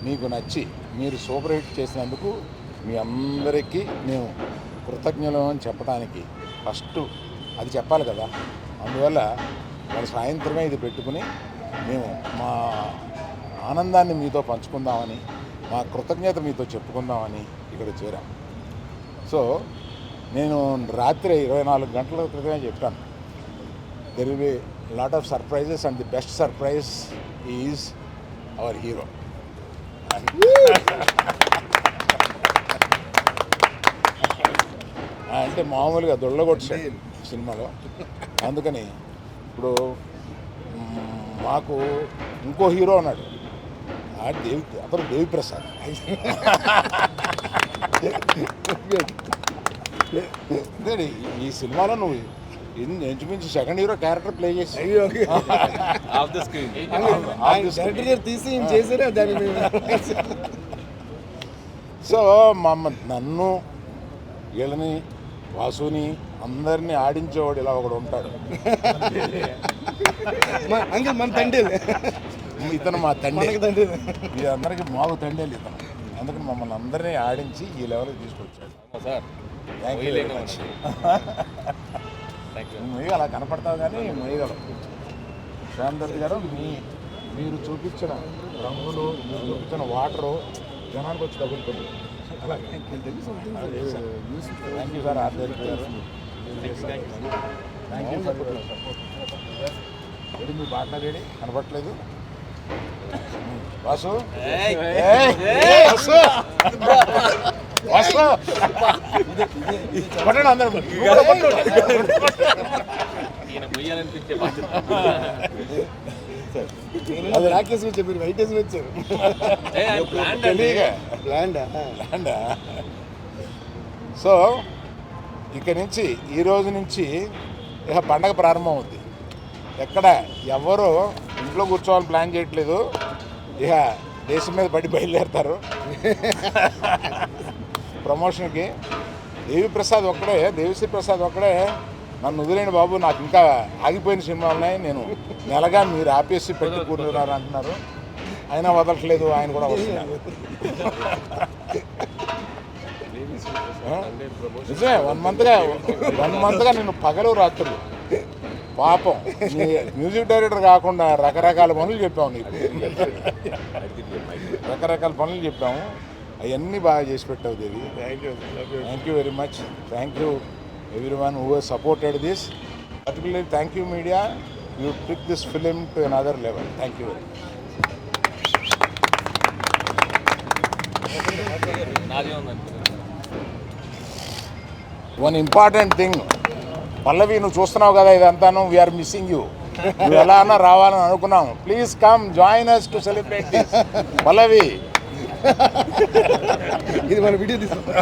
మీకు నచ్చి మీరు సూపర్ హిట్ చేసినందుకు మీ అందరికీ మేము కృతజ్ఞులు అని చెప్పడానికి ఫస్ట్ అది చెప్పాలి కదా. అందువల్ల వాళ్ళ సాయంత్రమే ఇది పెట్టుకుని మేము మా ఆనందాన్ని మీతో పంచుకుందామని, మా కృతజ్ఞత మీతో చెప్పుకుందామని ఇక్కడ చేరాం. సో నేను రాత్రి 24 గంటల క్రితమే చెప్పాను, there will be lot of surprises and the best surprise is our hero. అంటే మామూలుగా దొళ్ళగొట్టాడు సినిమాలో. అందుకని ఇప్పుడు మాకు ఇంకో హీరో ఉన్నాడు, అతను దేవిప్రసాద్. ఈ సినిమాలో నువ్వు ఇంచుమించు సెకండ్ హీరో క్యారెక్టర్ ప్లే చేసి సో నన్ను వీళ్ళని వాసుని అందరినీ ఆడించేవాడు ఇలా ఒకడు ఉంటాడు. మన తండ్రి ఇతను మా తండ్రి, ఇది అందరికీ మాకు తండ్రి ఇతను. అందుకని మమ్మల్ని అందరినీ ఆడించి ఈ లెవెల్కి తీసుకొచ్చాడు sir. Thank you very much. మొయ్యి అలా కనపడతావు కానీ మొయ్యగలవు. శ్యామ్ దత్ గారు, మీరు చూపించిన రంగులు, మీరు చూపించిన వాటరు జనానికి వచ్చి తగులుతుంది. Thank you sir. ఆర్డర్ గారు thank you for your support. ఇది మీ పార్ట్నర్ ఏడి కనపట్లేదు. వాసు పట్టండి అందరూ. అది రాకేసి వచ్చారు, మీరు వైటేసి వచ్చారు. సో ఇక్కడి నుంచి ఈ రోజు నుంచి ఇక పండగ ప్రారంభం అవుద్ది. ఎక్కడ ఎవరు ఇంట్లో కూర్చోవాలని ప్లాన్ చేయట్లేదు, ఇక దేశం మీద పడి బయలుదేరుతారు ప్రమోషన్కి. దేవిశ్రీ ప్రసాద్ ఒక్కడే నన్ను వదిలేండి బాబు, నాకు ఇంకా ఆగిపోయిన సినిమాలు ఉన్నాయి, నేను నెలగా మీరు ఆపేసి పెట్టి కూర్చున్నారు అంటున్నారు. అయినా వదలట్లేదు, ఆయన కూడా వస్తున్నారు. నిజమే, 1 మంత్గా నేను పగలు రాత్రులు పాపం మ్యూజిక్ డైరెక్టర్ కాకుండా రకరకాల పనులు చెప్పాము నీకు. రకరకాల పనులు చెప్పాము, అవన్నీ బాగా చేసి పెట్టావు Devi. Thank you very much. Thank you everyone who has supported this. Particularly thank you media, you took this film to another level. Thank you very much. One important thing, పల్లవి నువ్వు చూస్తున్నావు కదా ఇదంతాను, వీఆర్ మిస్సింగ్ యూ. నువ్వు ఎలా అన్నా రావాలని అనుకున్నాము. Please come join us to celebrate this. పల్లవి ఇది మన వీడియో తీసుకుంటాం.